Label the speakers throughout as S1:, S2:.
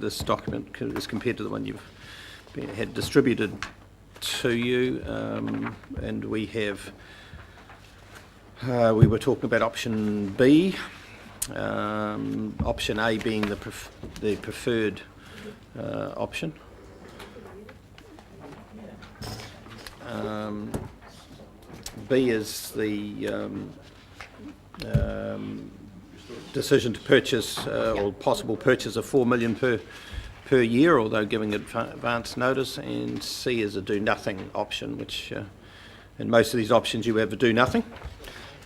S1: this document as compared to the one you've had distributed to you, and we have. We were talking about option B, option A being the preferred option. B is the decision to purchase or possible purchase of $4 million per year, although giving advance notice, and C is a do nothing option, which in most of these options you have a do nothing.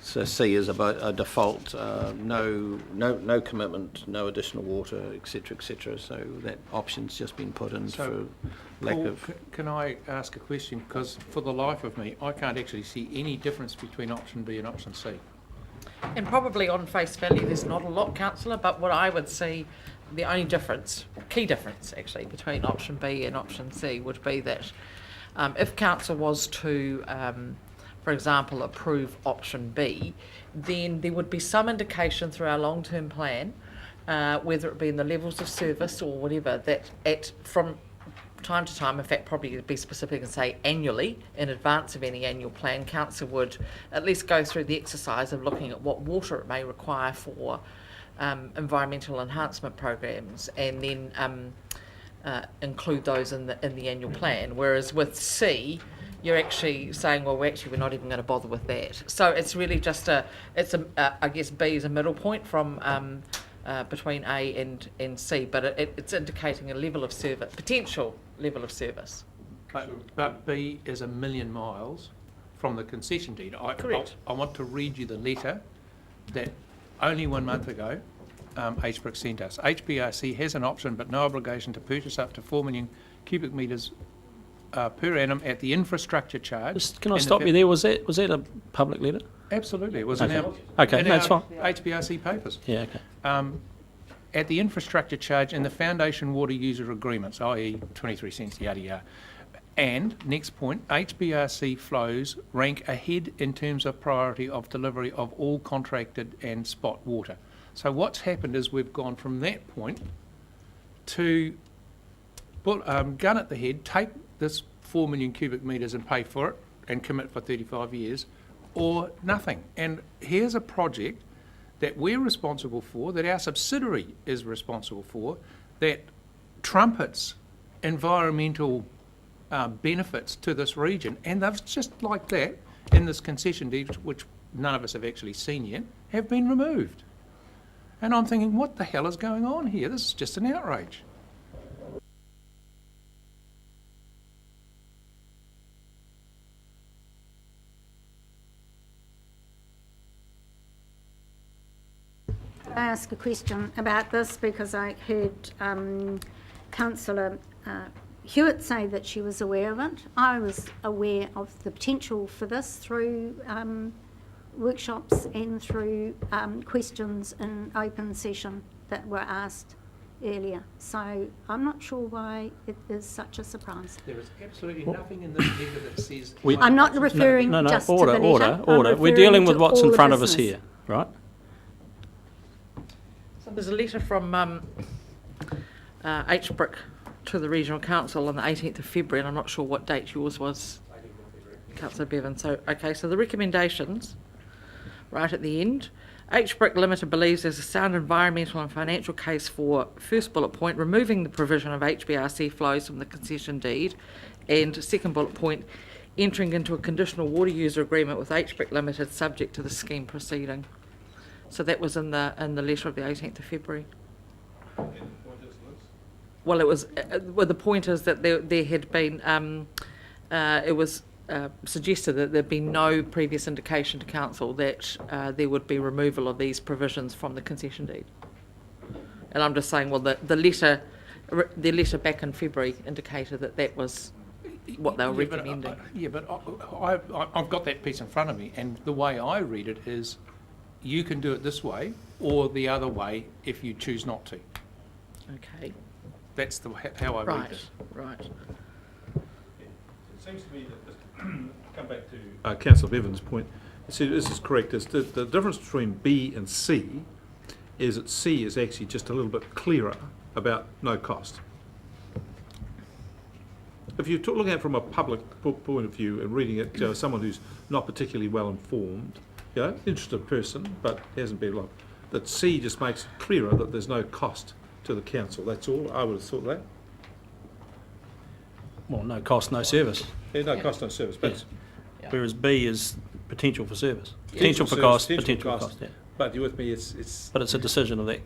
S1: So C is a default, no commitment, no additional water, etc., etc. So that option's just been put in for lack of.
S2: Can I ask a question? Because for the life of me, I can't actually see any difference between option B and option C.
S3: And probably on face value, there's not a lot, councillor. But what I would see, the only difference, key difference actually, between option B and option C would be that if council was to for example, approve option B, then there would be some indication through our long-term plan, whether it be in the levels of service or whatever, that from time to time, in fact probably be specific and say annually, in advance of any annual plan, council would at least go through the exercise of looking at what water it may require for environmental enhancement programs, and then include those in the annual plan. Whereas with C, you're actually saying, well, we're not even going to bother with that. So it's really just I guess B is a middle point from between A and C, but it's indicating a level of service, potential level of service.
S2: But B is a million miles from the concession deed.
S3: Correct.
S2: I want to read you the letter that only 1 month ago HBRC sent us. HBRC has an option but no obligation to purchase up to 4 million cubic metres per annum at the infrastructure charge.
S4: Can I stop you there? Was that a public letter?
S2: Absolutely, it was
S4: Okay.
S2: in our,
S4: Okay,
S2: in
S4: that's
S2: our
S4: fine.
S2: HBRC papers.
S4: Yeah, okay.
S2: At the infrastructure charge and the foundation water user agreements, i.e. 23 cents, yada yada. And, next point, HBRC flows rank ahead in terms of priority of delivery of all contracted and spot water. So what's happened is we've gone from that point to gun at the head, take this 4 million cubic metres and pay for it and commit for 35 years, or nothing. And here's a project that we're responsible for, that our subsidiary is responsible for, that trumpets environmental benefits to this region, and they've just like that, in this concession deed, which none of us have actually seen yet, have been removed. And I'm thinking, what the hell is going on here? This is just an outrage.
S5: I ask a question about this because I heard Councillor Hewitt say that she was aware of it. I was aware of the potential for this through workshops and through questions in open session that were asked earlier. So I'm not sure why it is such a surprise.
S2: There is absolutely nothing in this letter that says...
S5: I'm not referring just to the letter.
S4: Order. We're dealing with what's in front of us here, right?
S3: So there's a letter from HBRC to the Regional Council on the 18th of February, and I'm not sure what date yours was, Councillor Bevan. So, okay, so the recommendations, right at the end. HBRC Limited believes there's a sound environmental and financial case for, first bullet point, removing the provision of HBRC flows from the concession deed, and second bullet point, entering into a conditional water user agreement with HBRC Limited subject to the scheme proceeding. So that was in the letter of the 18th of February. Well, it was. Well, the point is that there had been. It was suggested that there'd been no previous indication to council that there would be removal of these provisions from the concession deed. And I'm just saying, well, the letter back in February indicated that was what they were recommending.
S2: But I've got that piece in front of me, and the way I read it is, you can do it this way or the other way if you choose not to.
S3: Okay.
S2: That's how I read it.
S3: Right.
S6: It seems to me that, come back to Councillor Bevan's point, see, this is correct, is the difference between B and C is that C is actually just a little bit clearer about no cost. If you're looking at it from a public point of view and reading it, someone who's not particularly well informed, interested person, but hasn't been long, that C just makes it clearer that there's no cost to the council. That's all. I would have thought that.
S4: Well, no cost, no service.
S6: Yeah, no cost, no service. But
S3: Yeah.
S4: Whereas B is potential for service.
S6: Potential
S4: Potential for
S6: service,
S4: cost,
S6: potential
S4: potential for
S6: cost.
S4: cost, yeah.
S6: But you're with me, it's
S4: But it's a decision of that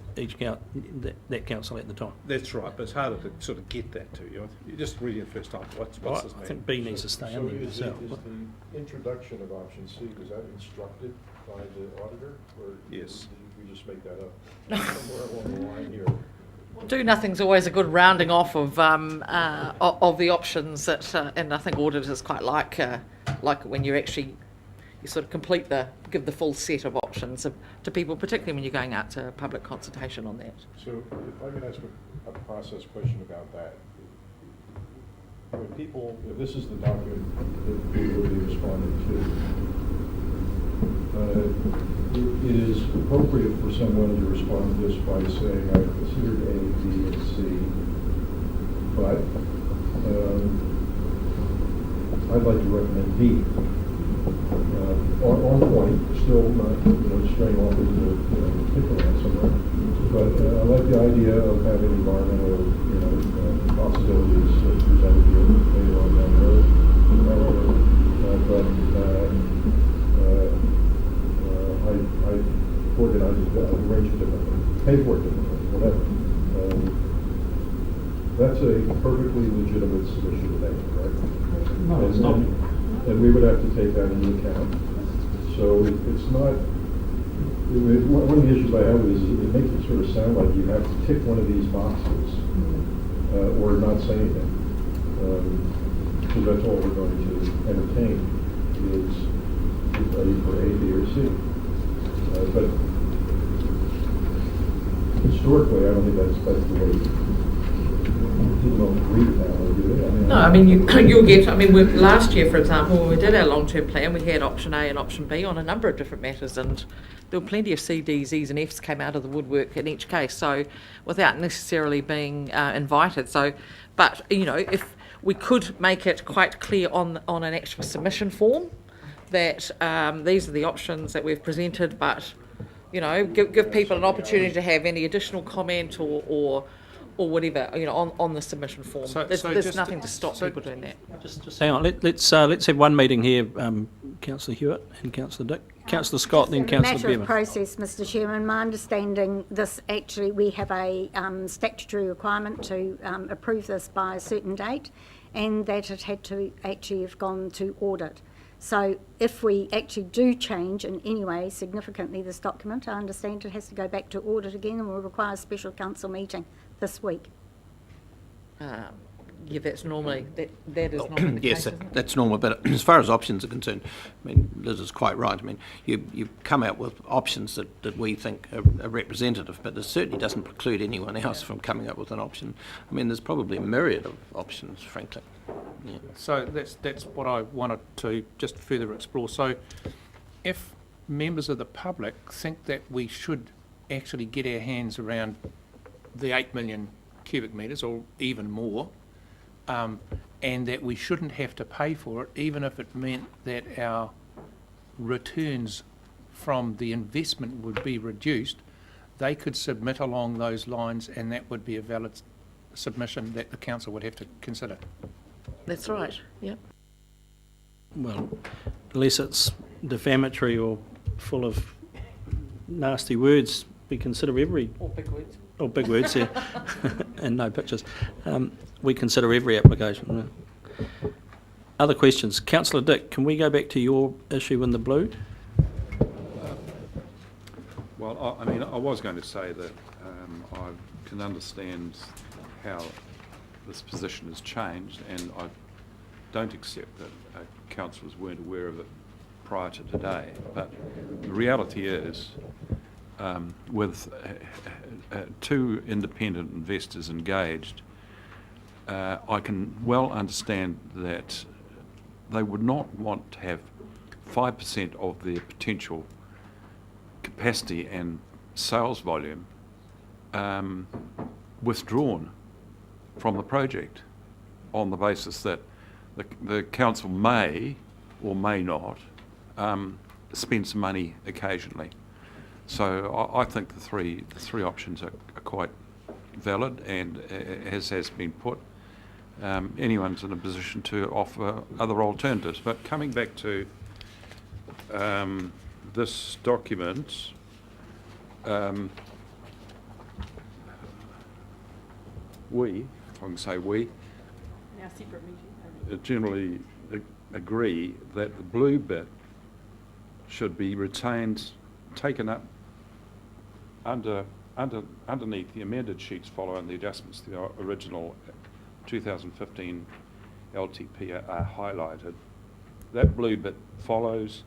S4: council at the time.
S6: that's right, but it's harder to sort of get that to you. You're just reading it first time. What's this
S4: I
S6: mean?
S4: think B needs to stay in there
S7: Is
S4: itself.
S7: the introduction of option C, was that instructed by the auditor, or
S6: Yes.
S7: did we just make that up somewhere along the line here?
S3: Do nothing's always a good rounding off of the options that, and I think auditors quite like when you actually you sort of give the full set of options to people, particularly when you're going out to public consultation on that.
S7: So if I can ask a process question about that. When people, if this is the document that people will be responding to, it is appropriate for someone to respond to this by saying, I've considered A, B, and C, but I'd like to recommend B. On point, still not, straying off into, hinterland somewhere. But I like the idea of having environmental, possibilities presented here later on down the road. I organize it, I arrange it differently, pay for it differently, whatever. That's a perfectly legitimate submission to make, right?
S4: No, it's not.
S7: And we would have to take that into account. So it's not, one of the issues I have is it makes it sort of sound like you have to tick one of these boxes or not say anything. Because that's all we're going to entertain is for A, B, or C. But historically, I don't think that's the way. People don't agree with that, or do they?
S3: No, I mean, you'll get, last year, for example, when we did our long-term plan, we had option A and option B on a number of different matters, and there were plenty of C, Ds, E's and F's came out of the woodwork in each case, so without necessarily being invited. So, but, if we could make it quite clear on an actual submission form that these are the options that we've presented, but, give people an opportunity to have any additional comment or whatever, on the submission form. There's nothing to stop people doing that.
S4: Just hang on. Let's have one meeting here, Councillor Hewitt and Councillor Dick, Councillor Scott, then Councillor
S5: Matter
S4: Bevan.
S5: of process, Mr Chairman, my understanding, we have a statutory requirement to approve this by a certain date, and that it had to actually have gone to audit. So if we actually do change in any way significantly this document, I understand it has to go back to audit again and will require a special council meeting this week.
S3: That's normally, that is normally the
S1: Yes,
S3: case, isn't it?
S1: that's normal, but as far as options are concerned, Liz is quite right. You come out with options that we think are representative, but it certainly doesn't preclude anyone else from coming up with an option. There's probably a myriad of options, frankly. Yeah.
S2: So that's what I wanted to just further explore. So if members of the public think that we should actually get our hands around the 8 million cubic metres or even more, and that we shouldn't have to pay for it, even if it meant that our returns from the investment would be reduced, they could submit along those lines, and that would be a valid submission that the council would have to consider.
S3: That's right, yeah.
S4: Well, unless it's defamatory or full of nasty words, we consider every...
S3: Or big words.
S4: Oh, big words, yeah. And no pictures. We consider every application. Yeah. Other questions? Councillor Dick, can we go back to your issue in the blue?
S6: Well, I was going to say that I can understand how this position has changed, and I don't accept that councillors weren't aware of it prior to today. But the reality is, with two independent investors engaged, I can well understand that they would not want to have 5% of their potential capacity and sales volume withdrawn from the project on the basis that the council may or may not spend some money occasionally. So I think the three options are quite valid, and as has been put, anyone's in a position to offer other alternatives. But coming back to this document, we, if I can say we, generally agree that the blue bit should be retained, taken up underneath the amended sheets following the adjustments to the original 2015 LTP are highlighted. That blue bit follows,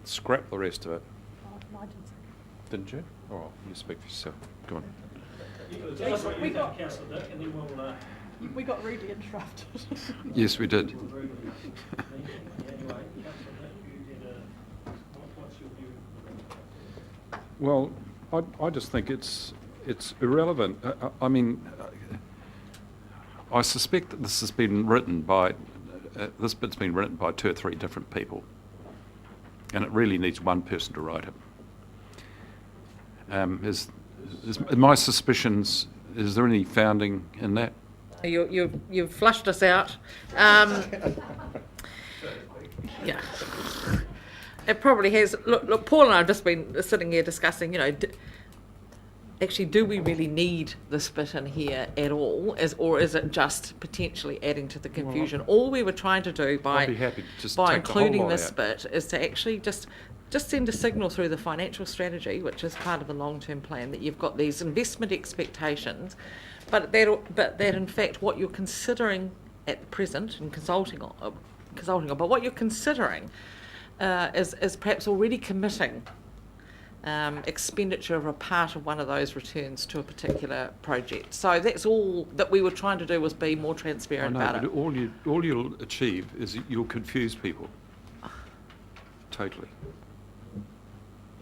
S6: scrap the rest of it.
S8: No, I didn't say.
S6: Didn't you? Oh, you speak for yourself. Go on.
S8: We got rudely interrupted.
S6: Yes, we did. Well, I just think it's irrelevant. I mean, I suspect that this has been written by this bit's been written by 2 or 3 different people, and it really needs one person to write it. Is my suspicions? Is there any founding in that?
S3: You've flushed us out. Yeah. It probably has. Look, Paul and I have just been sitting here discussing, actually, do we really need this bit in here at all? Or is it just potentially adding to the confusion?
S6: Well,
S3: all we were trying to do by
S6: I'd be happy to just
S3: by
S6: take the whole
S3: including
S6: lot
S3: this
S6: out.
S3: bit is to actually just send a signal through the financial strategy, which is part of the long-term plan, that you've got these investment expectations, but that in fact what you're considering at present and consulting on, but what you're considering is perhaps already committing expenditure of a part of one of those returns to a particular project. So that's all that we were trying to do, was be more transparent about it.
S6: All you'll achieve is you'll confuse people. Totally.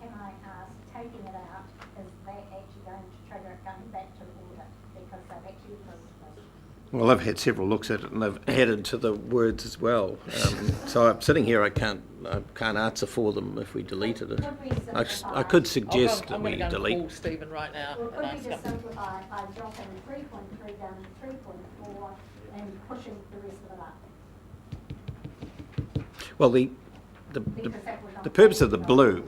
S5: Can I ask, taking it out, is that actually going to trigger it going back to the audit? Because they've actually approved this.
S1: Well, I've had several looks at it, and they've added to the words as well. So I'm sitting here, I can't answer for them if we deleted it.
S5: Could we
S1: I
S5: simplify?
S1: could suggest that
S3: I'm
S1: we
S3: going to go and
S1: delete.
S3: call Stephen right now.
S5: Well,
S3: and
S5: could we
S3: ask
S5: just
S3: him.
S5: simplify by dropping 3.3 down to 3.4 and pushing the rest of it up?
S1: Well,
S5: Because that was on
S1: the purpose of the
S5: page
S1: blue,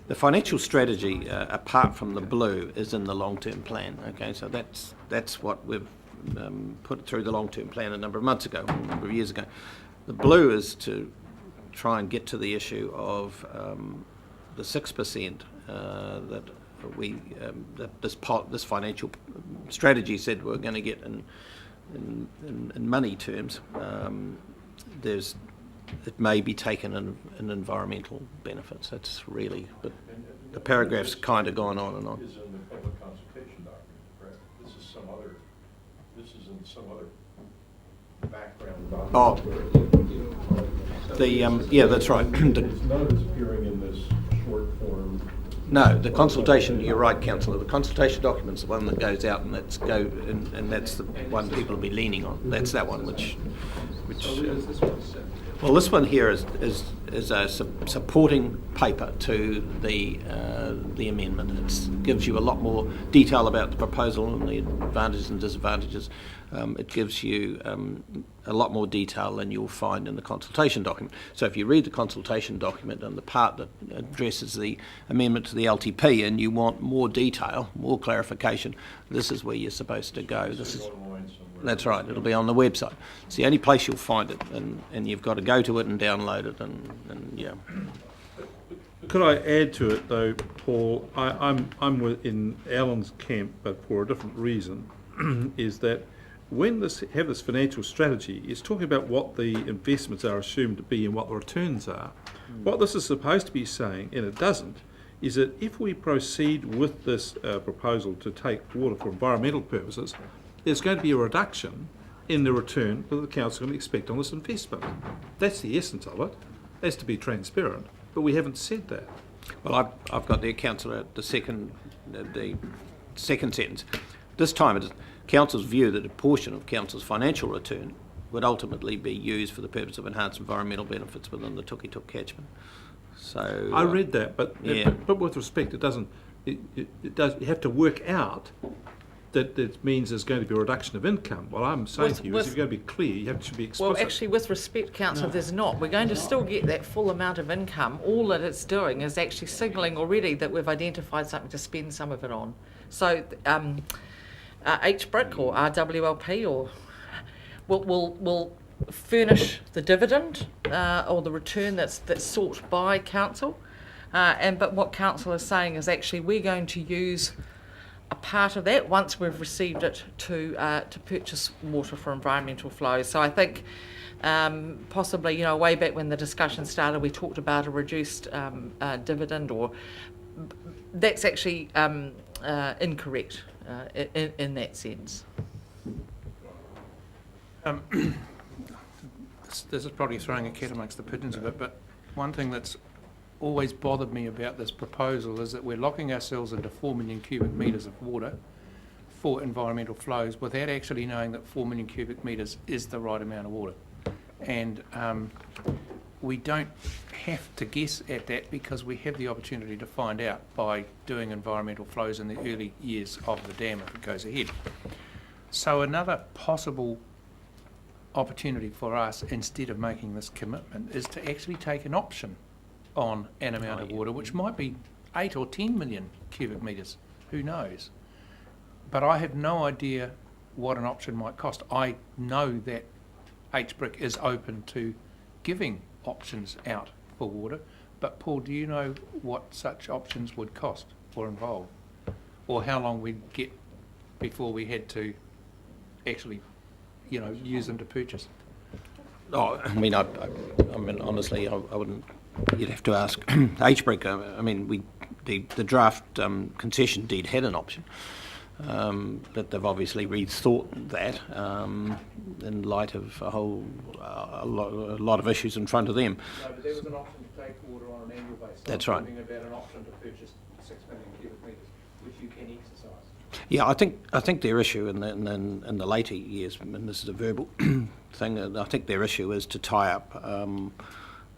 S1: the financial strategy, apart from the blue, is in the long-term plan. Okay, so that's what we've put through the long-term plan a number of months ago, a number of years ago. The blue is to try and get to the issue of the 6% that this financial strategy said we're going to get in money terms. It may be taken in environmental benefits. That's really, but the paragraph's kind of gone on and on.
S7: Is in the public consultation document, correct? This is in some other background document.
S1: Yeah, that's right.
S7: None of it's appearing in this short form.
S1: No, the consultation, you're right, Councillor, the consultation document's the one that goes out, and that's the one people will be leaning on. That's that one which well, this one here is a supporting paper to the amendment. It gives you a lot more detail about the proposal and the advantages and disadvantages. It gives you a lot more detail than you'll find in the consultation document. So if you read the consultation document and the part that addresses the amendment to the LTP, and you want more detail, more clarification, this is where you're supposed to go. That's right, it'll be on the website. It's the only place you'll find it, and you've got to go to it and download it, and yeah.
S9: Could I add to it though, Paul? I'm in Alan's camp, but for a different reason, is that when have this financial strategy, it's talking about what the investments are assumed to be and what the returns are. What this is supposed to be saying, and it doesn't, is that if we proceed with this proposal to take water for environmental purposes, there's going to be a reduction in the return that the council can expect on this investment. That's the essence of it. That's to be transparent, but we haven't said that.
S1: Well, I've got the councillor at the second sentence. This time it is Council's view that a portion of Council's financial return would ultimately be used for the purpose of enhanced environmental benefits within the Tukituk catchment. So
S9: I read that, but
S1: yeah.
S9: but with respect, it doesn't. It does. You have to work out that it means there's going to be a reduction of income. What I'm saying to you is, you've got to be clear. You have to be explicit.
S3: Well, actually, with respect, Councillor, there's not. We're going to still get that full amount of income. All that it's doing is actually signalling already that we've identified something to spend some of it on. So, HBRC or RWLP or will furnish the dividend or the return that's sought by council. But what council is saying is actually we're going to use a part of that once we've received it to purchase water for environmental flows. So I think possibly, way back when the discussion started, we talked about a reduced dividend, or that's actually incorrect in that sense.
S2: This is probably throwing a cat amongst the pigeons a bit, but one thing that's always bothered me about this proposal is that we're locking ourselves into 4 million cubic metres of water for environmental flows without actually knowing that 4 million cubic metres is the right amount of water. And we don't have to guess at that because we have the opportunity to find out by doing environmental flows in the early years of the dam if it goes ahead. So another possible opportunity for us, instead of making this commitment, is to actually take an option on an amount of water, which might be 8 or 10 million cubic metres, who knows. But I have no idea what an option might cost. I know that HBRC is open to giving options out for water, but Paul, do you know what such options would cost or involve? Or how long we'd get before we had to actually, use them to purchase?
S1: Oh, I mean, honestly, I wouldn't. You'd have to ask HBRC. I mean, the draft concession deed had an option, but they've obviously rethought that in light of a lot of issues in front of them.
S2: No, but there was an option to take water on an annual basis.
S1: That's right.
S2: Talking about an option to purchase 6 million cubic metres, which you can exercise.
S1: Yeah, I think their issue in the later years, and this is a verbal thing, I think their issue is to tie up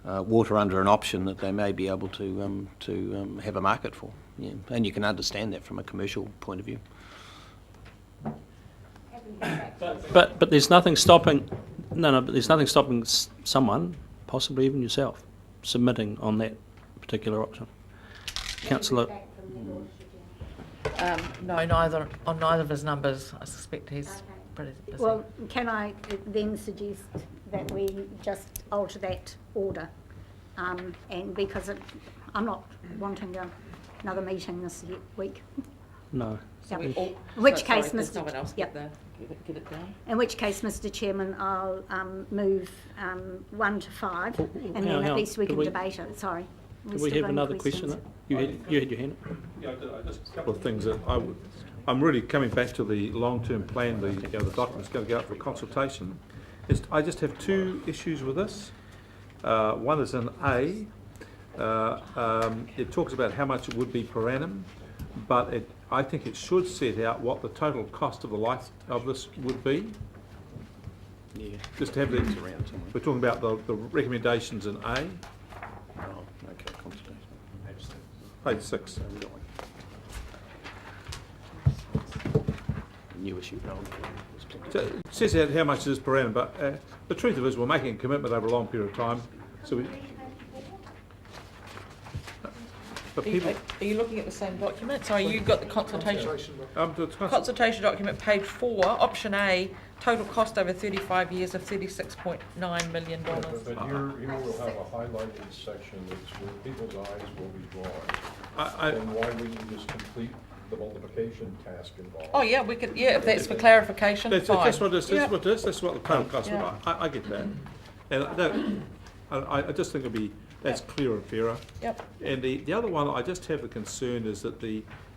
S1: water under an option that they may be able to have a market for. Yeah. And you can understand that from a commercial point of view.
S4: But there's nothing stopping. But there's nothing stopping someone, possibly even yourself, submitting on that particular option. Councillor.
S3: No, neither of his numbers. I suspect he's pretty busy.
S5: Well, can I then suggest that we just alter that order? And because I'm not wanting another meeting this week.
S4: No.
S3: So
S5: Yep.
S3: we all,
S5: In which
S3: so-
S5: case,
S3: sorry, there's
S5: Mr.
S3: someone else
S5: Yep.
S3: get it down.
S5: In which case, Mr. Chairman, I'll move 1 to 5,
S4: Oh,
S5: and
S4: hang
S5: then
S4: on.
S5: at least we
S4: Could
S5: can
S4: we-
S5: debate it. Sorry.
S4: Do we
S5: Mr.
S4: have
S5: Green,
S4: another
S5: questions?
S4: question? You had your hand up.
S6: Yeah, just a couple of things that I'm really coming back to the long-term plan. The document's going to go out for consultation. I just have two issues with this. One is in A. It talks about how much it would be per annum, but I think it should set out what the total cost of the life of this would be.
S1: Yeah.
S6: Just to have
S1: It's around somewhere.
S6: we're talking about the recommendations in A,
S1: Oh, okay, consultation.
S6: page 6.
S1: New issue.
S6: So it says out how much it is per annum, but the truth of it is we're making a commitment over a long period of time. So but people,
S3: Are you looking at the same document? Sorry, you got the consultation.
S6: the
S3: Consultation document, page 4, option A, total cost over 35 years of $36.9 million.
S7: But here we'll have a highlighted section that's where people's eyes will be drawn. And why wouldn't you just complete the multiplication task involved?
S3: Oh, yeah, we could, if that's for clarification,
S6: That's
S3: fine.
S6: what it is.
S3: Yeah.
S6: That's what it is. That's what the total cost.
S3: Yeah.
S6: I get that, and I just think that's clearer and fairer.
S3: Yep.
S6: And the other one, I just have a concern is that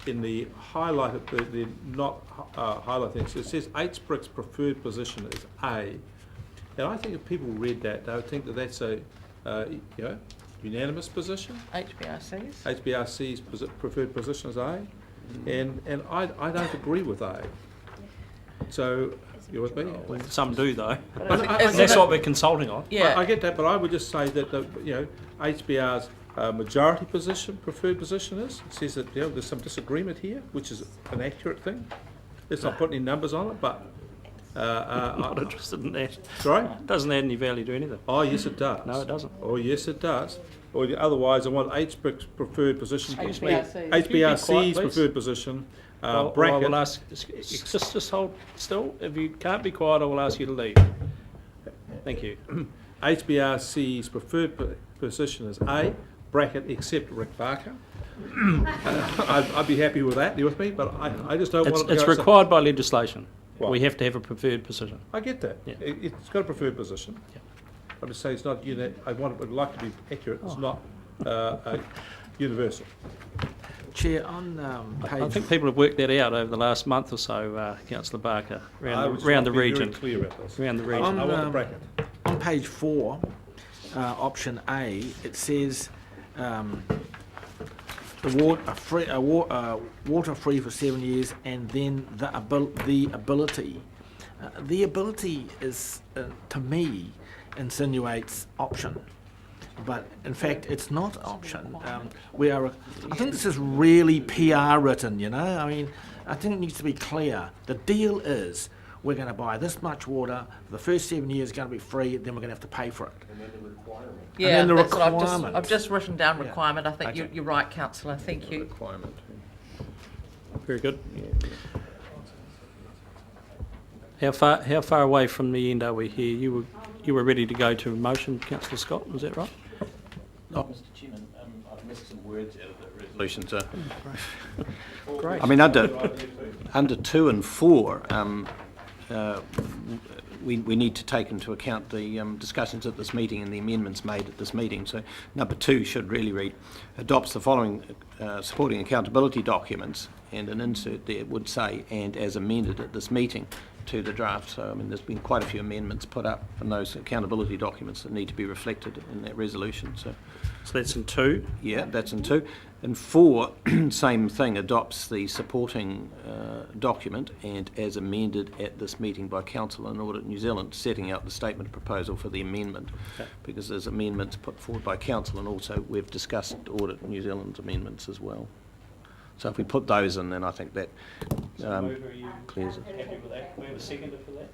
S6: in the highlighted, the not highlighting, it says HBRC's preferred position is A, and I think if people read that, they would think that that's a unanimous position.
S3: HBRCs.
S6: HBRC's preferred position is A.
S9: and I don't agree with A. So, you with me?
S4: Some do though.
S3: But
S9: But I-
S3: is
S4: That's
S3: it-
S4: what we're consulting on.
S3: Yeah.
S9: I get that, but I would just say that, HBR's majority position, preferred position is, it says that, there's some disagreement here, which is an accurate thing. Let's not put any numbers on it, but,
S4: I'm not interested in that.
S9: sorry?
S4: Doesn't add any value to anything.
S9: Oh, yes, it does.
S4: No, it doesn't.
S9: Oh, yes, it does. Or otherwise, I want HBRC's preferred position.
S3: HBRC.
S9: HBRC's
S4: please.
S9: preferred position,
S4: Well, I
S9: bracket.
S4: will ask, just hold still. If you can't be quiet, I will ask you to leave. Thank you.
S9: HBRC's preferred position is A, bracket, except Rick Barker. I'd be happy with that, you with me? But I just don't want it to
S4: It's
S9: go...
S4: required by legislation.
S9: What?
S4: We have to have a preferred position.
S9: I get that.
S4: Yeah.
S9: It's got a preferred position.
S4: Yeah.
S9: I just say it's not, would like to be accurate, it's not universal.
S10: Chair, on
S4: I think people have worked that out over the last month or so, Councillor Barker,
S9: I
S4: around
S9: would
S4: the
S9: be very
S4: region.
S9: clear about this.
S4: Around the region.
S9: I want the bracket.
S10: on page 4, option A, it says the water free for 7 years, and then the ability. The ability is, to me, insinuates option. But in fact, it's not option. I think this is really PR written, I mean, I think it needs to be clear. The deal is, we're going to buy this much water, for the first 7 years it's going to be free, then we're going to have to pay for it.
S3: Yeah,
S10: then the
S3: that's what
S10: requirement.
S3: I've just written down
S10: Yeah.
S3: requirement. I think
S4: Okay.
S3: you're right, councillor. Thank you.
S1: Requirement.
S4: Very good. How far away from the end are we here? You were ready to go to a motion, Councillor Scott, was that right?
S1: Oh, Mr. Chairman, I've missed some words out of the resolution, so...
S4: Great.
S1: I mean, under 2 and 4, we need to take into account the discussions at this meeting and the amendments made at this meeting. So number 2 should really read, adopts the following supporting accountability documents, and an insert there would say, and as amended at this meeting, to the draft. So, I mean, there's been quite a few amendments put up on those accountability documents that need to be reflected in that resolution. So
S4: that's in 2.
S1: yeah, that's in 2. And 4, same thing, adopts the supporting document and as amended at this meeting by Council and Audit New Zealand, setting out the statement of proposal for the amendment.
S4: Okay.
S1: Because there's amendments put forward by Council, and also we've discussed Audit New Zealand's amendments as well. So if we put those in, then I think that clears it.
S4: Happy with that? We have a seconder for that?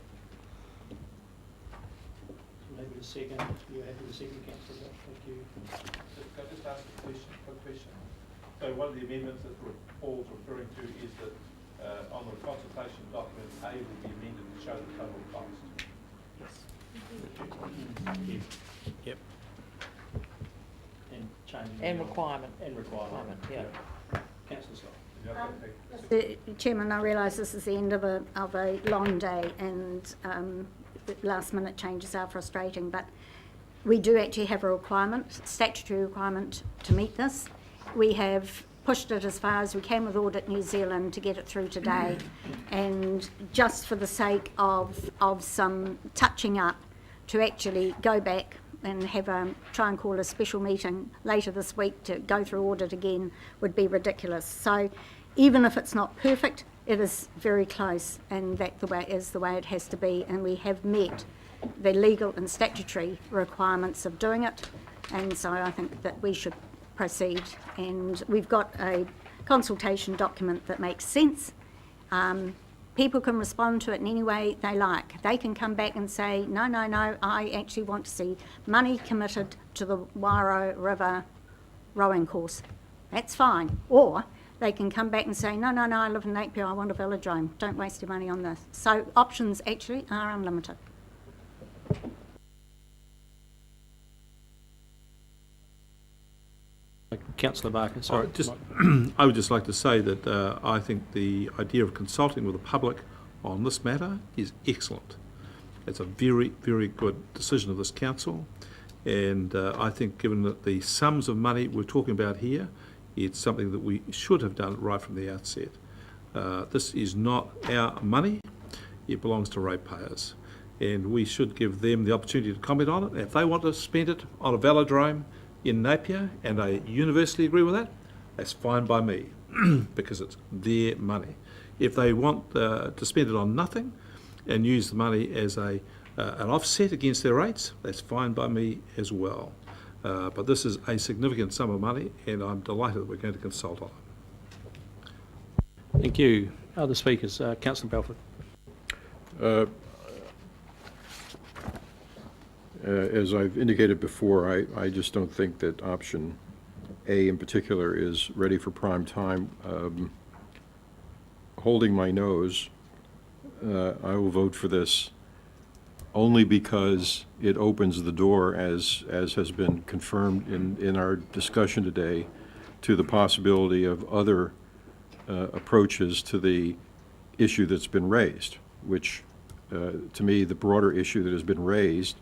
S4: Maybe the second, you're happy with the second, Councillor? Thank you.
S9: Can I just ask a question? So one of the amendments that Paul's referring to is that on the consultation document, A will be amended to show the total cost.
S4: Yep. And changing.
S3: And requirement.
S4: And requirement.
S3: Yeah.
S4: Councillor Scott.
S5: Chairman, I realise this is the end of a long day, and last minute changes are frustrating, but we do actually have a requirement, statutory requirement to meet this. We have pushed it as far as we can with Audit New Zealand to get it through today, and just for the sake of some touching up, to actually go back and try and call a special meeting later this week to go through audit again would be ridiculous. So even if it's not perfect, it is very close, and that is the way it has to be, and we have met the legal and statutory requirements of doing it, and so I think that we should proceed. And we've got a consultation document that makes sense. People can respond to it in any way they like. They can come back and say, no, I actually want to see money committed to the Wairo River rowing course. That's fine. Or they can come back and say, no, I live in Napier, I want a velodrome. Don't waste your money on this. So options actually are unlimited.
S4: Councillor Barker, sorry.
S9: I would just like to say that I think the idea of consulting with the public on this matter is excellent. It's a very, very good decision of this council, and I think given that the sums of money we're talking about here, it's something that we should have done right from the outset. This is not our money, it belongs to ratepayers, and we should give them the opportunity to comment on it. If they want to spend it on a velodrome in Napier, and I universally agree with that, that's fine by me. because it's their money. If they want to spend it on nothing and use the money as an offset against their rates, that's fine by me as well. But this is a significant sum of money, and I'm delighted that we're going to consult on it.
S4: Thank you. Other speakers? Councillor Belford.
S7: As I've indicated before, I just don't think that option A in particular is ready for prime time. Holding my nose, I will vote for this only because it opens the door, as has been confirmed in our discussion today, to the possibility of other approaches to the issue that's been raised, which to me, the broader issue that has been raised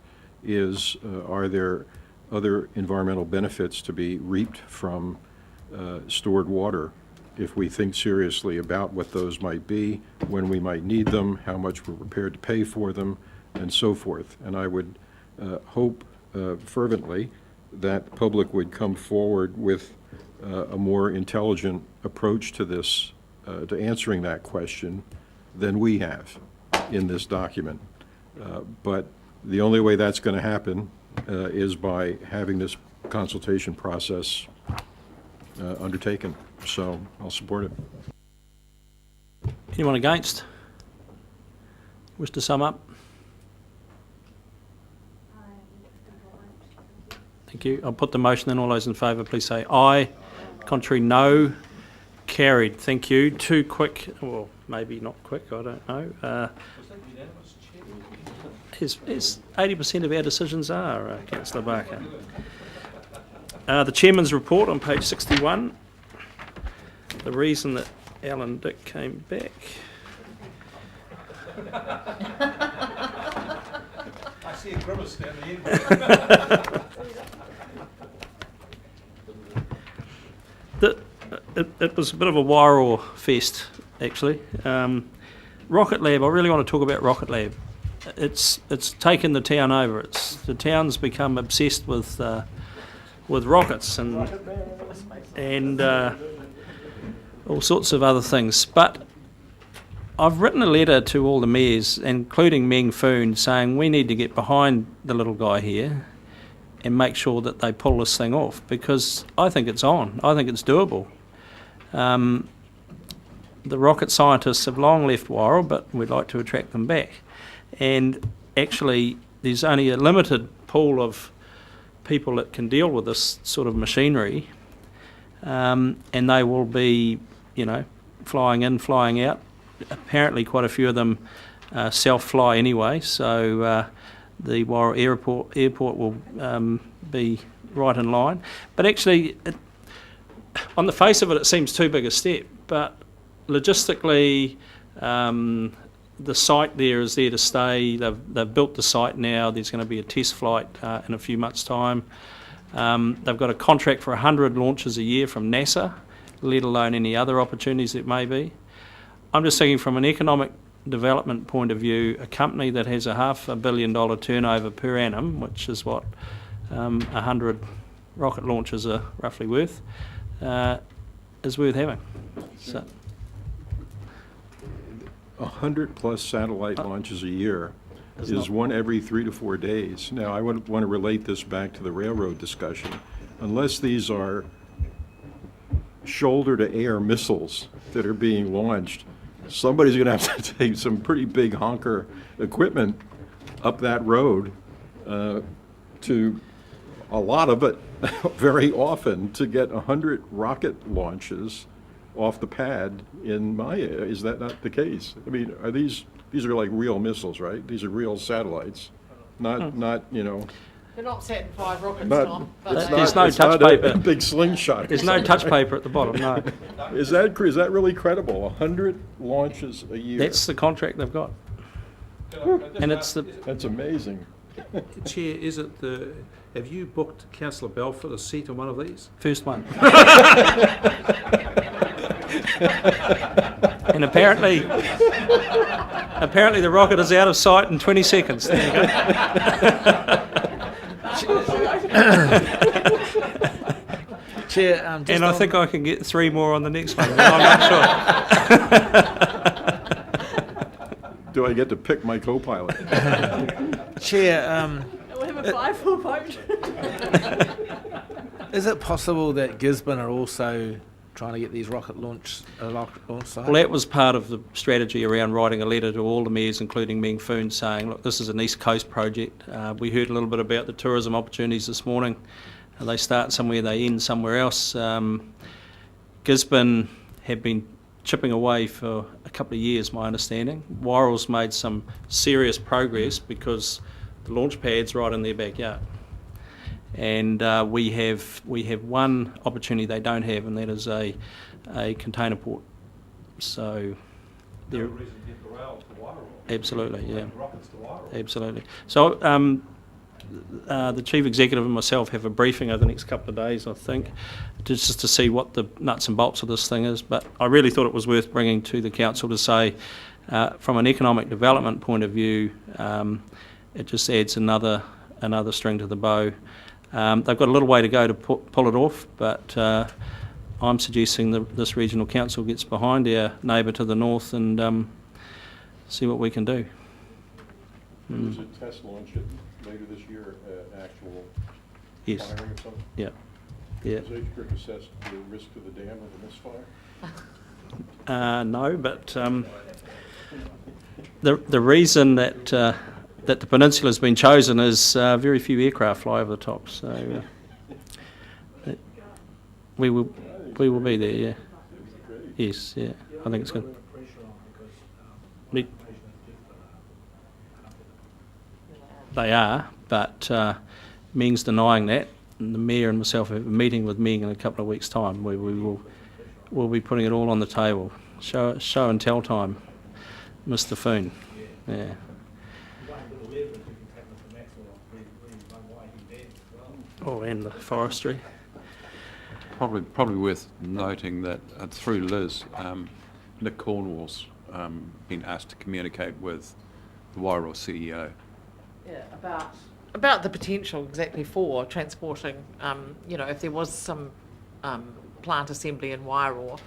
S7: is, are there other environmental benefits to be reaped from stored water if we think seriously about what those might be, when we might need them, how much we're prepared to pay for them, and so forth. And I would hope fervently that the public would come forward with a more intelligent approach to this, to answering that question than we have in this document. But the only way that's going to happen is by having this consultation process undertaken. So I'll support it.
S4: Anyone against? Wish to sum up? Thank you. I'll put the motion then. All those in favour, please say aye. Contrary, no. Carried. Thank you. Too quick, well, maybe not quick, I don't know. As 80% of our decisions are, Councillor Barker. The Chairman's report on page 61. The reason that Alan Dick came back.
S9: I see a grimace down the end.
S4: It was a bit of a wire fest, actually. Rocket Lab, I really want to talk about Rocket Lab. It's taken the town over. The town's become obsessed with rockets and all sorts of other things. But I've written a letter to all the mayors, including Meng Foon, saying we need to get behind the little guy here and make sure that they pull this thing off, because I think it's on. I think it's doable. The rocket scientists have long left Warrell, but we'd like to attract them back. And actually, there's only a limited pool of people that can deal with this sort of machinery, and they will be, flying in, flying out. Apparently, quite a few of them self-fly anyway, so the Warrell Airport will be right in line. But actually, on the face of it, it seems too big a step, but logistically, the site there is there to stay. They've built the site now. There's going to be a test flight in a few months' time. They've got a contract for 100 launches a year from NASA, let alone any other opportunities it may be. I'm just thinking from an economic development point of view, a company that has a $500 million turnover per annum, which is what 100 rocket launches are roughly worth, is worth having. So
S7: 100+ satellite launches a year is one every 3 to 4 days. Now, I would want to relate this back to the railroad discussion. Unless these are shoulder-to-air missiles that are being launched, somebody's going to have to take some pretty big honker equipment up that road to a lot of it very often to get 100 rocket launches off the pad in Maya. Is that not the case? I mean, are these are like real missiles, right? These are real satellites, not
S3: They're not Saturn V rockets,
S7: Not-
S3: Tom.
S4: There's no
S7: it's
S4: touch
S7: not
S4: paper.
S7: a big slingshot.
S4: There's no touch paper at the bottom, no.
S7: Is that really credible? 100 launches a year.
S4: That's the contract they've got. And it's the...
S7: That's amazing.
S9: Chair, have you booked Councillor Belford a seat on one of these?
S4: First one. And apparently the rocket is out of sight in 20 seconds. There you go.
S10: Chair, just
S4: And I
S10: on-
S4: think I can get 3 more on the next one, but I'm not sure.
S7: Do I get to pick my co-pilot?
S10: Chair,
S8: We have a 5-4 vote.
S10: is it possible that Gisborne are also trying to get these rocket launch sites?
S4: Well, that was part of the strategy around writing a letter to all the mayors, including Meng Foon, saying, look, this is an East Coast project. We heard a little bit about the tourism opportunities this morning. They start somewhere, they end somewhere else. Gisborne have been chipping away for a couple of years, my understanding. Warrell's made some serious progress because the launch pad's right in their backyard. And we have one opportunity they don't have, and that is a container port. So there, absolutely, yeah, absolutely. So the chief executive and myself have a briefing over the next couple of days, I think, just to see what the nuts and bolts of this thing is. But I really thought it was worth bringing to the council to say, from an economic development point of view, it just adds another string to the bow. They've got a little way to go to pull it off, but I'm suggesting that this regional council gets behind our neighbour to the north and see what we can do.
S7: Is it test launch it later this year, actual
S4: Yes.
S7: firing or something?
S4: Yeah. Yeah.
S7: Has HBRC assessed the risk to the dam of a misfire?
S4: No, but the reason that the peninsula has been chosen is very few aircraft fly over the top, so we will be there. Yeah. Yes. Yeah. I think it's good. They are, but Meng's denying that. And the mayor and myself have a meeting with Meng in a couple of weeks' time where we'll be putting it all on the table. Show and tell time, Mr. Foon. Yeah. Oh, and the forestry.
S6: Probably worth noting that through Liz, Nick Cornwall's been asked to communicate with the Wairau CEO.
S3: Yeah, about the potential exactly for transporting, if there was some plant assembly in Wairau,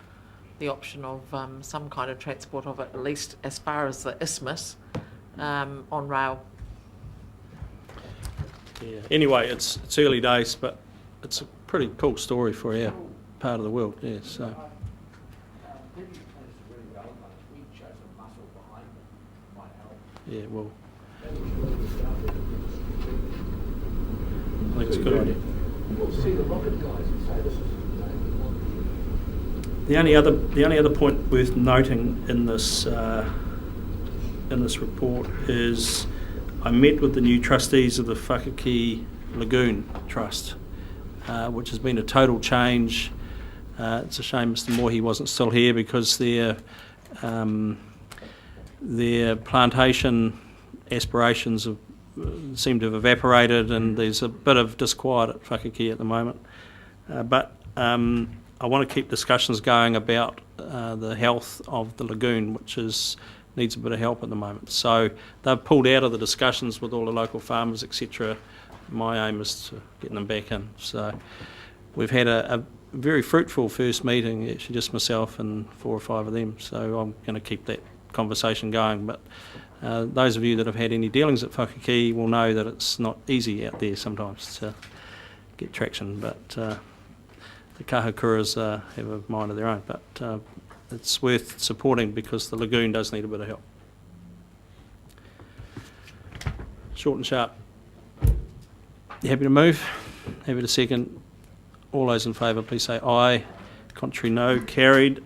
S3: the option of some kind of transport of it, at least as far as the isthmus, on rail.
S4: Yeah. Anyway, it's early days, but it's a pretty cool story for our part of the world. Yeah. So. Yeah. Well. I think it's a good idea. The only other point worth noting in this report is I met with the new trustees of the Whakakī Lagoon Trust, which has been a total change. It's a shame Mr. Mohi wasn't still here because their plantation aspirations seem to have evaporated, and there's a bit of disquiet at Whakakī at the moment. But I want to keep discussions going about the health of the lagoon, which needs a bit of help at the moment. So they've pulled out of the discussions with all the local farmers, etc. My aim is to get them back in. So we've had a very fruitful first meeting, actually just myself and 4 or 5 of them. So I'm going to keep that conversation going. But those of you that have had any dealings at Whakakī will know that it's not easy out there sometimes to get traction. But the kahakuras have a mind of their own. But it's worth supporting because the lagoon does need a bit of help. Short and sharp. You happy to move? Happy to second? All those in favour, please say aye. Contrary, no. Carried.